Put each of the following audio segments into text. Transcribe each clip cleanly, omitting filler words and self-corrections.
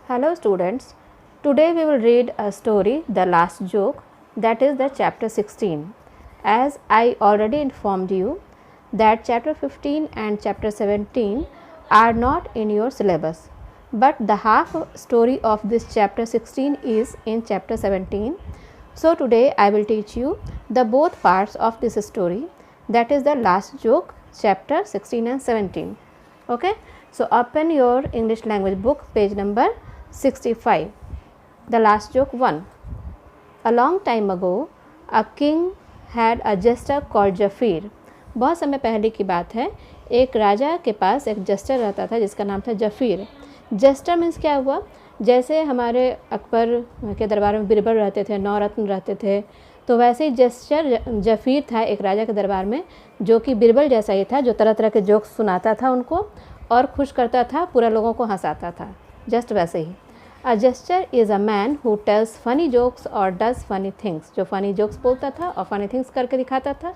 Hello students, today we will read a story, The Last Joke, that is the chapter 16. As I already informed you that chapter 15 and chapter 17 are not in your syllabus, but the half story of this chapter 16 is in chapter 17. So today I will teach you the both parts of this story, that is the Last Joke, chapter 16 and 17. Okay, so open your English language book, page number 65. The Last Joke 1. A long time ago, a king had a jester called Jafir. बहुत समय पहले की बात है, एक राजा के पास एक Juster रहता था जिसका नाम था जफ़ीर. जस्टर मीन्स क्या हुआ, जैसे हमारे अकबर के दरबार में बिरबल रहते थे, नौरत्न रहते थे, तो वैसे ही जस्टर जफ़ीर था एक राजा के दरबार में, जो कि बिरबल जैसा ही था, जो तरह तरह के जोक्स सुनाता था उनको और खुश करता था, पूरा लोगों को हंसाता था, जस्ट वैसे ही. A jester is a man who tells funny jokes और डज फ़नी थिंग्स, जो फ़नी जोक्स बोलता था और फ़नी थिंग्स करके दिखाता था.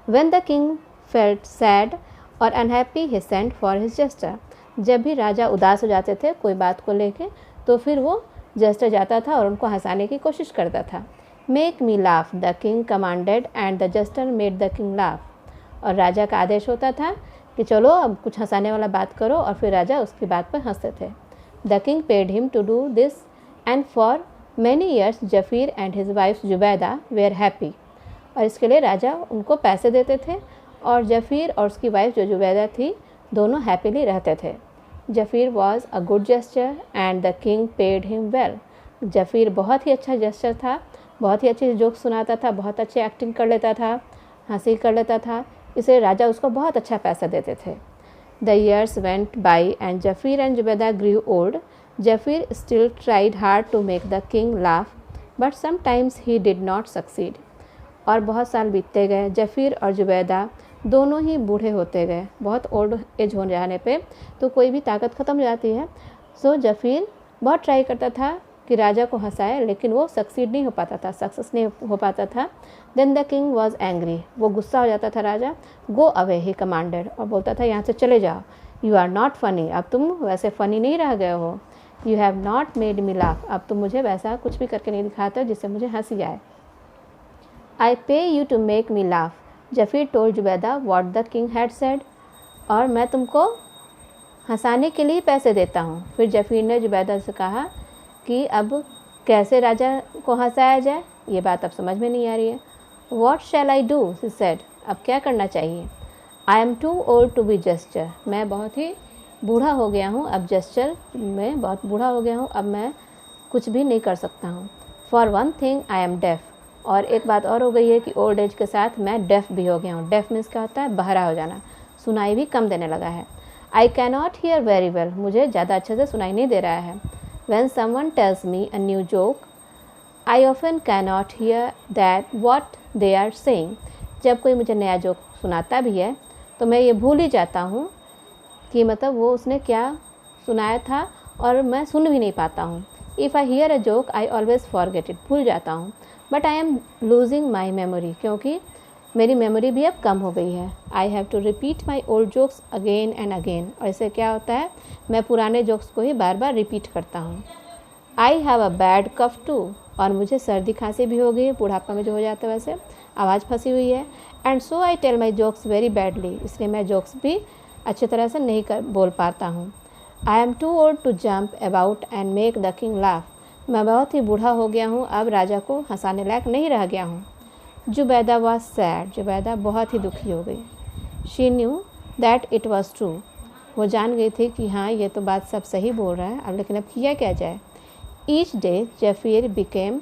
When the king felt sad और unhappy he sent for his jester. जब भी राजा उदास हो जाते थे कोई बात को लेके, तो फिर वो जस्टर जाता था और उनको हंसाने की कोशिश करता था. Make me laugh the king commanded and the Juster made the king laugh. और राजा का आदेश होता था कि चलो अब कुछ हंसाने वाला बात करो, और फिर राजा उसकी बात पर हंसते थे. The king paid him to do this and for many years Zafir and his wife Zubaida were happy. और इसके लिए राजा उनको पैसे देते थे और जफ़ीर और उसकी वाइफ जो जुबैदा थी दोनों हैप्पीली रहते थे. Zafir was a good jester and the king paid him well. Zafir बहुत ही अच्छा जेस्टर था, बहुत ही अच्छे जोक सुनाता था, बहुत अच्छी एक्टिंग कर लेता था, हंसी कर लेता था, इसलिए राजा उसको बहुत अच्छा पैसा देते थे. The years went by and Zafir and Zubaida grew old. Zafir still tried hard to make the king laugh but sometimes he did not succeed. और बहुत साल बीतते गए, जफ़ीर और जुबैदा दोनों ही बूढ़े होते गए. बहुत ओल्ड एज हो जाने पे तो कोई भी ताकत ख़त्म हो जाती है. सो जफ़ीर बहुत ट्राई करता था कि राजा को हंसाए, लेकिन वो सक्सीड नहीं हो पाता था, सक्सेस नहीं हो पाता था. Then the king was angry. वो गुस्सा हो जाता था राजा. Go away he commanded. और बोलता था यहाँ से चले जाओ. You are not funny. अब तुम वैसे फ़नी नहीं रह गए हो. You have not made me laugh. अब तुम मुझे वैसा कुछ भी करके नहीं दिखाते जिससे मुझे हंसी आए. I pay you to make me laugh. Zafir told Zubaida what the king had said. और मैं तुमको हंसाने के लिए पैसे देता हूँ. फिर जफ़ीर ने जुबैदा से कहा कि अब कैसे राजा को हंसाया जाए, ये बात अब समझ में नहीं आ रही है. What shall I do, she said. अब क्या करना चाहिए. I am too old to be jester. मैं बहुत ही बूढ़ा हो गया हूँ, अब जेस्टर में बहुत बूढ़ा हो गया हूँ, अब मैं कुछ भी नहीं कर सकता हूँ. For one thing I am deaf. और एक बात और हो गई है कि ओल्ड एज के साथ मैं डेफ भी हो गया हूँ. डेफ मीन्स क्या होता है, बहरा हो जाना, सुनाई भी कम देने लगा है. I can not here very well. मुझे ज़्यादा अच्छे से सुनाई नहीं दे रहा है. When someone tells me a new joke, I often cannot hear that what they are saying. जब कोई मुझे नया जोक सुनाता भी है तो मैं ये भूल ही जाता हूँ कि मतलब वो उसने क्या सुनाया था, और मैं सुन भी नहीं पाता हूँ. If I hear a joke, I always forget it. भूल जाता हूँ. But I am losing my memory. क्योंकि मेरी मेमोरी भी अब कम हो गई है. I have to repeat my old jokes again and again. और इससे क्या होता है, मैं पुराने जोक्स को ही बार बार रिपीट करता हूँ. I have a bad cough too. और मुझे सर्दी खांसी भी हो गई है, बुढ़ापा में जो हो जाता है वैसे आवाज़ फंसी हुई है. And so I tell my jokes very badly. इसलिए मैं जोक्स भी अच्छी तरह से नहीं बोल पाता हूँ. I am too old to jump about and make the king laugh. मैं बहुत ही बूढ़ा हो गया हूँ, अब राजा को हंसाने लायक नहीं रह गया हूँ. Zubaida was sad. जुबैदा बहुत ही दुखी हो गई. She knew that it was true. वो जान गई थी कि हाँ ये तो बात सब सही बोल रहा है, अब लेकिन अब किया क्या जाए. Each day Zafir became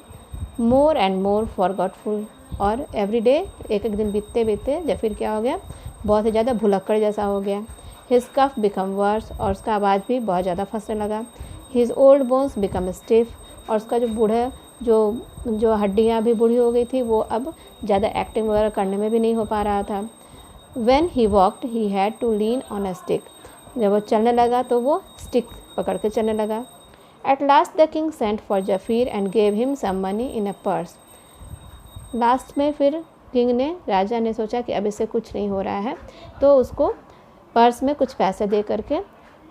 more and more forgetful. और एवरी डे, एक एक दिन बीतते बीतते जफ़ीर क्या हो गया, बहुत ही ज़्यादा भुलक्कड़ जैसा हो गया. हिज कफ बिकम वर्स. और उसका आवाज़ भी बहुत ज़्यादा फंसने लगा. His old bones become stiff. और उसका जो बूढ़ा जो हड्डियाँ भी बूढ़ी हो गई थी, वो अब ज़्यादा एक्टिंग वगैरह करने में भी नहीं हो पा रहा था. When he walked, he had to lean on a stick. जब वो चलने लगा तो वो स्टिक पकड़ के चलने लगा. At last the king sent for Jafir and gave him some money in a purse. Last में फिर राजा ने सोचा कि अब इससे कुछ नहीं हो रहा है, तो उसको पर्स में कुछ पैसे दे करके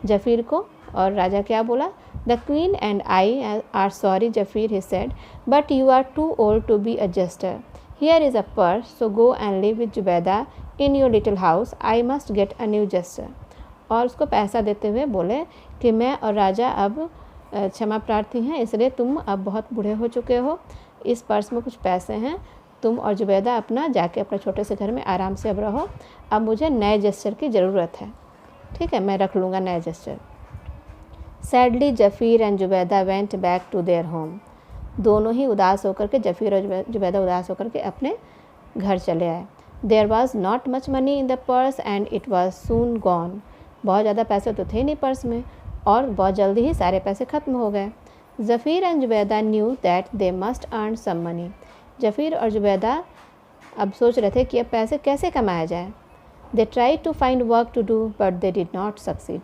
जफ़ीर को, और राजा क्या बोला, The queen and I are sorry, Jafir, he said, but you are too old to be a jester. Here is a purse, so go and live with Zubaydah in your little house. I must get a new jester. और उसको पैसा देते हुए बोले कि मैं और राजा अब क्षमा प्रार्थी हैं, इसलिए तुम अब बहुत बूढ़े हो चुके हो, इस पर्स में कुछ पैसे हैं, तुम और जुबैदा अपना जाके अपने छोटे से घर में आराम से अब रहो, अब मुझे नए जेस्चर की ज़रूरत है, ठीक है, मैं रख लूँगा नए jester. Sadly Zafir and Zubaida went back to their home. दोनों ही उदास होकर के, जफ़ीर और जुबैदा उदास होकर के अपने घर चले आए। There was not much money in the purse and it was soon gone. बहुत ज़्यादा पैसे तो थे नहीं पर्स में और बहुत जल्दी ही सारे पैसे ख़त्म हो गए। Zafir and Zubaida knew that they must earn some money. Zafir और जुबैदा अब सोच रहे थे कि अब पैसे कैसे कमाया जाए। They try to find work to do but they did not succeed.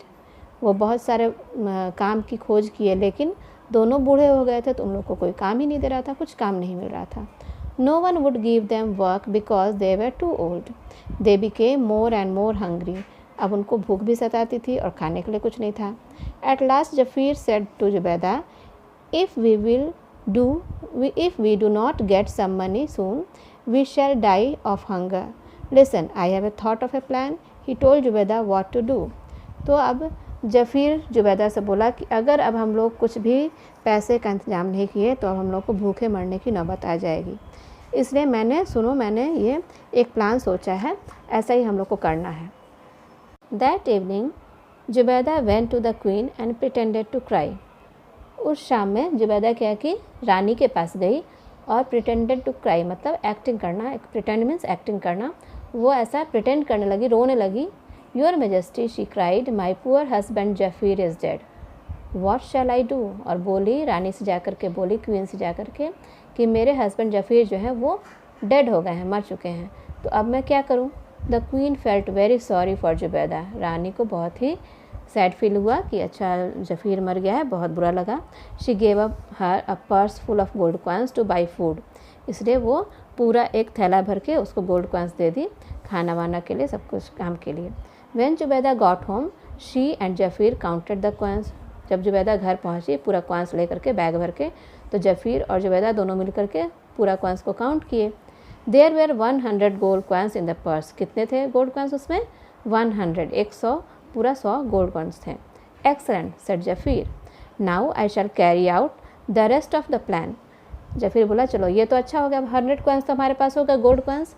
वो बहुत सारे काम की खोज किए, लेकिन दोनों बूढ़े हो गए थे तो उन लोग को कोई काम ही नहीं दे रहा था, कुछ काम नहीं मिल रहा था। No one would give them work because they were too old. They became more and more hungry. अब उनको भूख भी सताती थी और खाने के लिए कुछ नहीं था। At last Zafir said to Zubaida, if we do not get some money soon we shall die of hunger. Listen, I have a thought of a plan. He told Zubaida what to do. तो अब जफ़ीर जुबैदा से बोला कि अगर अब हम लोग कुछ भी पैसे का इंतज़ाम नहीं किए तो अब हम लोग को भूखे मरने की नौबत आ जाएगी, इसलिए मैंने ये एक प्लान सोचा है, ऐसा ही हम लोग को करना है। That evening Zubaida went to the queen and pretended to cry. उस शाम में जुबैदा क्या की, रानी के पास गई और प्रिटेंडेड टू क्राई मतलब एक्टिंग करना, प्रिटेंड मीन्स एक्टिंग करना। वो ऐसा प्रिटेंड करने लगी, रोने लगी। Your majesty, she cried, my poor husband Zafir is dead, what shall I do. और बोली, रानी से जाकर के बोली, क्वीन से जाकर के, कि मेरे हस्बैंड जफ़ीर जो हैं वो डेड हो गए हैं, मर चुके हैं, तो अब मैं क्या करूँ। The queen felt very sorry for Zubaida. रानी को बहुत ही सैड फील हुआ कि अच्छा जफ़ीर मर गया है, बहुत बुरा लगा। She gave up her a purse full of gold coins two by food. इसलिए वो पूरा एक थैला भर के उसको गोल्ड कॉइन्स दे दी, खाना वाना के लिए, सब कुछ काम के लिए। When Zubaida got home she and Zafir counted the coins. जब जुबैदा घर पहुंची पूरा कॉइन्स लेकर के बैग भर के, तो जफ़ीर और जुबैदा दोनों मिल कर के पूरा कॉइन्स को काउंट किए। There were 100 gold coins in the purse. कितने थे गोल्ड कॉइन्स उसमें? 100, 100, पूरा 100 गोल्ड कॉइन्स थे। Excellent, said Zafir, now I shall carry out the rest of the plan. Zafir बोला, चलो ये तो अच्छा हो गया, 100 कॉइन्स तो हमारे पास होगा गोल्ड कॉइन्स,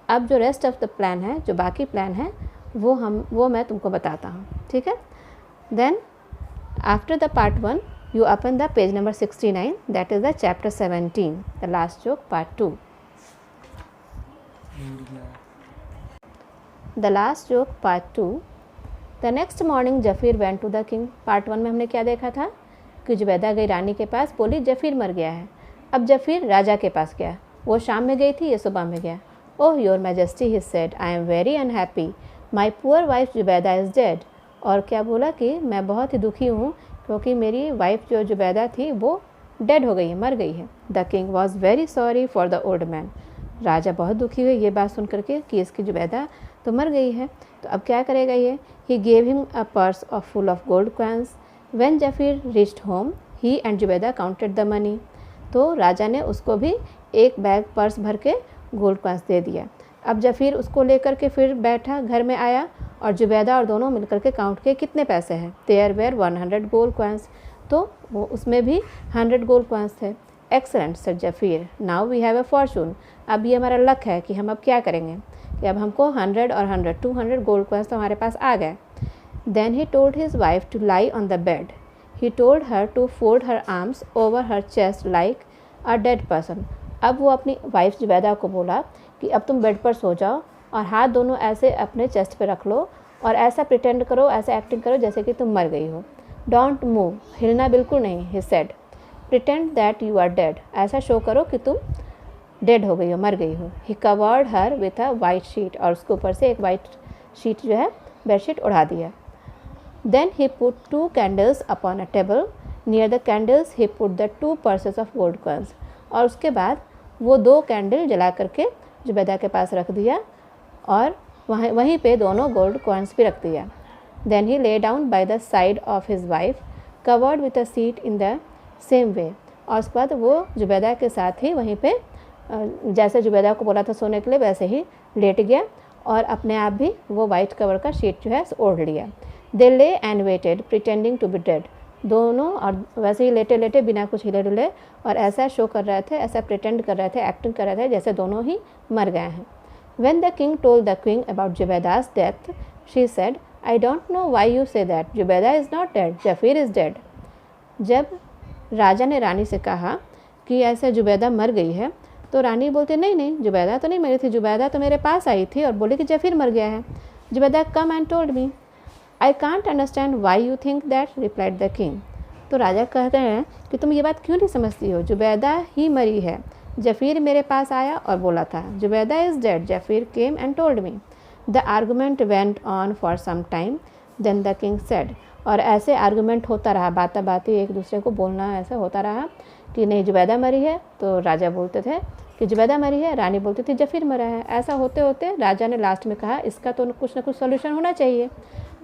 अब जो रेस्ट ऑफ द प्लान है, जो बाकी प्लान है, वो मैं तुमको बताता हूँ, ठीक है। Then after the part 1 you open the page number 69, that is the chapter 17, the last joke part 2। The last joke part 2। The next morning Zafir went to the king. Part 1 में हमने क्या देखा था कि जुबैदा गई रानी के पास, बोली जफ़ीर मर गया है। अब जफ़ीर राजा के पास गया, वो शाम में गई थी, ये सुबह में गया। Oh your majesty, he said, I am very unhappy, my poor wife Zubaida is dead. और क्या बोला कि मैं बहुत ही दुखी हूँ क्योंकि मेरी वाइफ जो जुबैदा थी वो डेड हो गई है, मर गई है। The king was very sorry for the old man. राजा बहुत दुखी हुए ये बात सुन करके कि इसकी जुबैदा तो मर गई है, तो अब क्या करेगा ये। He gave him a purse of full of gold coins. When Zafir reached home he and Zubaida counted the money. तो राजा ने उसको भी एक बैग पर्स भर के गोल्ड कॉइन्स दे दिया। अब जफ़ीर उसको लेकर के फिर बैठा, घर में आया और जुबैदा और दोनों मिलकर के काउंट किए कितने पैसे हैं। देयर वेर 100 गोल्ड कॉइन्स, तो वो उसमें भी 100 गोल्ड कॉइन्स थे। Excellent, said Zafir, now we have a fortune. अब ये हमारा लक है कि हम अब क्या करेंगे कि अब हमको 100 और 100 200 गोल्ड कॉइन्स तो हमारे पास आ गए। Then he told his wife to lie on the bed. He told her to fold her arms over her chest like a dead person. अब वो अपनी वाइफ जुबैदा को बोला कि अब तुम बेड पर सो जाओ और हाथ दोनों ऐसे अपने चेस्ट पे रख लो और ऐसा प्रिटेंड करो, ऐसा एक्टिंग करो जैसे कि तुम मर गई हो। डोंट मूव, हिलना बिल्कुल नहीं। He said, pretend that you are dead, ऐसा शो करो कि तुम डेड हो गई हो, मर गई हो। He covered her with a white sheet, और उसके ऊपर से एक वाइट शीट जो है बेडशीट उड़ा दिया। Then he put 2 candles upon a table. Near the candles he put the 2 purses of gold coins. और उसके बाद वो 2 कैंडल जला करके जुबैदा के पास रख दिया और वहीं पे दोनों गोल्ड कॉइन्स भी रख दिया। Then he lay down by the side of his wife, covered with a sheet in the same way. और उसके बाद वो जुबैदा के साथ ही वहीं पे जैसे जुबैदा को बोला था सोने के लिए वैसे ही लेट गया और अपने आप भी वो वाइट कवर का शीट जो है ओढ़ लिया। They lay and waited pretending to be dead. दोनों और वैसे ही लेटे लेटे बिना कुछ हिले डुले और ऐसा शो कर रहे थे, ऐसा प्रिटेंड कर रहे थे, एक्टिंग कर रहे थे जैसे दोनों ही मर गए हैं। When the king told the queen about Jubaida's death, she said, I don't know why you say that. Jubaida is not dead. Jafir is dead. जब राजा ने रानी से कहा कि ऐसे जुबैदा मर गई है तो रानी बोलती नहीं नहीं, जुबैदा तो नहीं मरी थी, जुबैदा तो मेरे पास आई थी और बोली कि जफीर मर गया है। Zubaida come and told me. I can't understand why you think that, replied the king. तो राजा कहते हैं कि तुम ये बात क्यों नहीं समझती हो, जुबैदा ही मरी है, जफीर मेरे पास आया और बोला था Zubaida is dead, Zafir came and told me. The argument went on for some time, then the king said. और ऐसे आर्गूमेंट होता रहा, बातें बातें एक दूसरे को बोलना ऐसा होता रहा कि नहीं जुबैदा मरी है, तो राजा बोलते थे कि जुबैदा मरी है, रानी बोलती थी जफीर मरा है। ऐसा होते होते राजा ने लास्ट में कहा इसका तो कुछ ना कुछ सोल्यूशन होना चाहिए।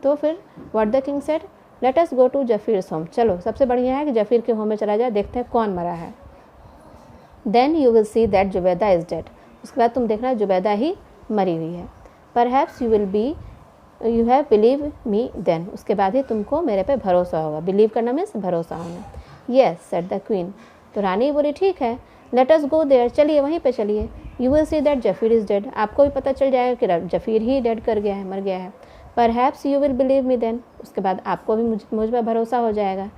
तो फिर what the king said, let us go to Zafir's home. चलो सबसे बढ़िया है कि जफीर के होम में चला जाए, देखते हैं कौन मरा है। Then you will see that Zubaida is dead. उसके बाद तुम देखना जुबैदा ही मरी हुई है। Perhaps you have believe me then. उसके बाद ही तुमको मेरे पे भरोसा होगा। बिलीव करना मीन्स भरोसा होना। Yes said the queen. तो रानी बोली ठीक है, लेट अस गो देयर, चलिए वहीं पे चलिए। You will see that Zafir is dead. आपको भी पता चल जाएगा कि जफीर ही डेड कर गया है, मर गया है। Perhaps you will believe me then. उसके बाद आपको भी मुझ पर भरोसा हो जाएगा।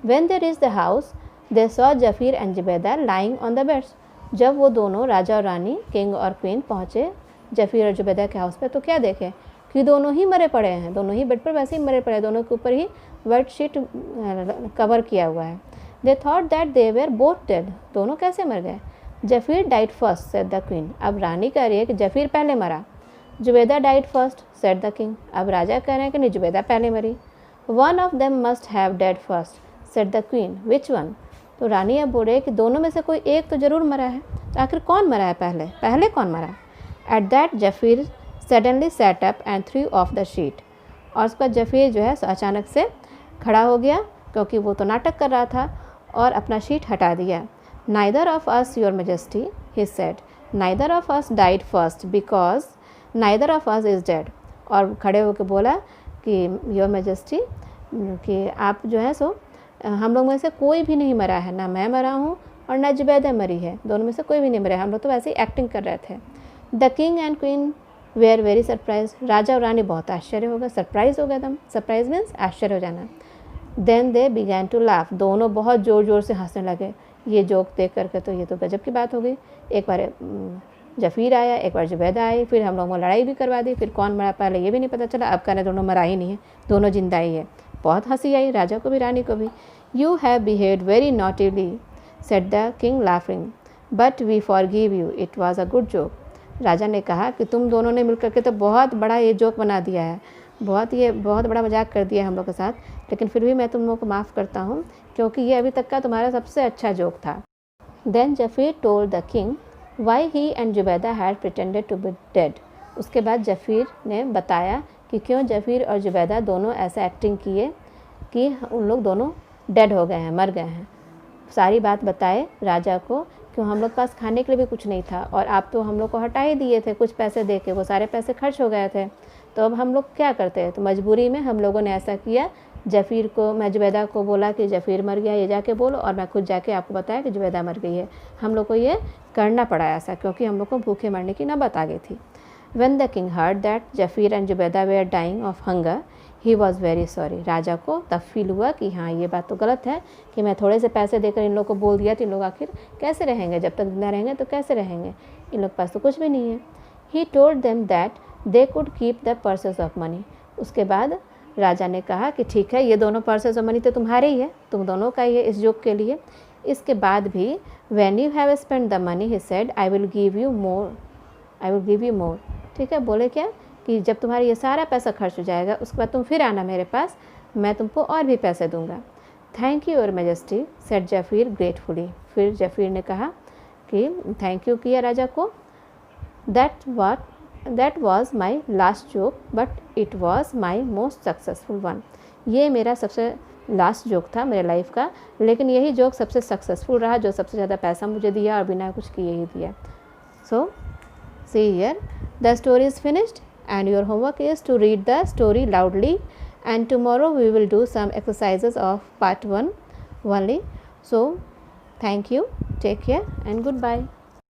When they reached the house they saw Zafir and Zubaida lying on the beds. जब वो दोनों राजा और रानी, किंग और क्वीन पहुँचे जफीर और जुबैदा के हाउस पे, तो क्या देखे कि दोनों ही मरे पड़े हैं, दोनों ही बेड पर वैसे ही मरे पड़े हैं, दोनों के ऊपर ही वाइट शीट कवर किया हुआ है। They thought that they were both dead. दोनों कैसे मर गए? Zafir died first said the queen. अब रानी कह रही है कि जफीर पहले मरा। Zubaida died first said the king. अब राजा कह रहे हैं कि नहीं, जुबैदा पहले मरी। One of them must have dead first said the queen. Which one? तो रानी अब बोल रही है कि दोनों में से कोई एक तो ज़रूर मरा है। तो आखिर कौन मरा है पहले कौन मरा? At that Zafir suddenly sat up and threw off the sheet. और उसके बाद जफीर जो है अचानक से खड़ा हो गया, क्योंकि वो तो नाटक कर रहा था, और अपना शीट हटा दिया। Neither of us your majesty he said, neither of us died first because neither of us is dead. और खड़े होकर बोला कि योर मेजेस्टी, कि आप जो है सो हम लोग में से कोई भी नहीं मरा है, ना मैं मरा हूँ और ना जुबैदा मरी है, दोनों में से कोई भी नहीं मरा है, हम लोग तो वैसे ही एक्टिंग कर रहे थे। The king and queen were very surprise. राजा और रानी बहुत आश्चर्य हो गए, सरप्राइज हो गया एकदम। सरप्राइज मीन्स आश्चर्य हो जाना। Then they began to laugh. दोनों बहुत ज़ोर ज़ोर से हंसने लगे। ये जोक देख करके तो ये तो गजब की बात हो गई। एक बार जफीर आया, एक बार जुबैदा आई, फिर हम लोगों को लड़ाई भी करवा दी, फिर कौन मरा पहले ये भी नहीं पता चला। अब कहने दोनों मरा ही नहीं है, दोनों जिंदा ही है। बहुत हंसी आई राजा को भी रानी को भी। You have behaved very naughtily said the king laughing, but we forgive you, it was a good joke. राजा ने कहा कि तुम दोनों ने मिलकर के तो बहुत बड़ा ये जोक बना दिया है, बहुत बड़ा मजाक कर दिया है हम लोग के साथ, लेकिन फिर भी मैं तुम लोगों को माफ़ करता हूँ, क्योंकि ये अभी तक का तुम्हारा सबसे अच्छा जोक था। Then Zafir told the king why he and Zubaida had pretended to be dead. उसके बाद जफीर ने बताया कि क्यों जफीर और जुबैदा दोनों ऐसा एक्टिंग किए कि उन लोग दोनों डेड हो गए हैं, मर गए हैं। सारी बात बताए राजा को, क्यों हम लोग पास खाने के लिए भी कुछ नहीं था और आप तो हम लोग को हटा ही दिए थे कुछ पैसे दे के, वो सारे पैसे खर्च हो गए थे, तो अब हम लोग क्या करते हैं? तो मजबूरी में हम लोगों ने ऐसा किया। जफीर को, मैं जुबैदा को बोला कि जफीर मर गया, ये जाके बोलो, और मैं खुद जाके आपको बताया कि जुबैदा मर गई है। हम लोग को ये करना पड़ा ऐसा, क्योंकि हम लोग को भूखे मरने की नौबत आ गई थी। When the king heard that Zafir and Zubaida were dying of hunger he was very sorry. राजा को तब फील हुआ कि हाँ ये बात तो गलत है कि मैं थोड़े से पैसे देकर इन लोग को बोल दिया, तो इन लोग आखिर कैसे रहेंगे, जब तक जिंदा रहेंगे तो कैसे रहेंगे, इन लोग पास तो कुछ भी नहीं है। He told them that they could keep the purses of money. उसके बाद राजा ने कहा कि ठीक है, ये दोनों पर्सेस ऑफ मनी तो तुम्हारे ही है, तुम दोनों का ही है इस जोक के लिए। इसके बाद भी when you have spend the money he said I will give you more, I will give you more. ठीक है, बोले क्या कि जब तुम्हारा ये सारा पैसा खर्च हो जाएगा उसके बाद तुम फिर आना मेरे पास, मैं तुमको और भी पैसे दूंगा। Thank you your majesty said Zafir gratefully. फिर जफीर ने कहा कि थैंक यू किया राजा को। That was my last joke but it was my most successful one. ये मेरा सबसे लास्ट जोक था मेरे लाइफ का, लेकिन यही जोक सबसे सक्सेसफुल रहा, जो सबसे ज़्यादा पैसा मुझे दिया और बिना कुछ किए ही दिया। So see here, the story is finished and your homework is to read the story loudly, and tomorrow we will do some exercises of part 1 only. So thank you, take care and goodbye.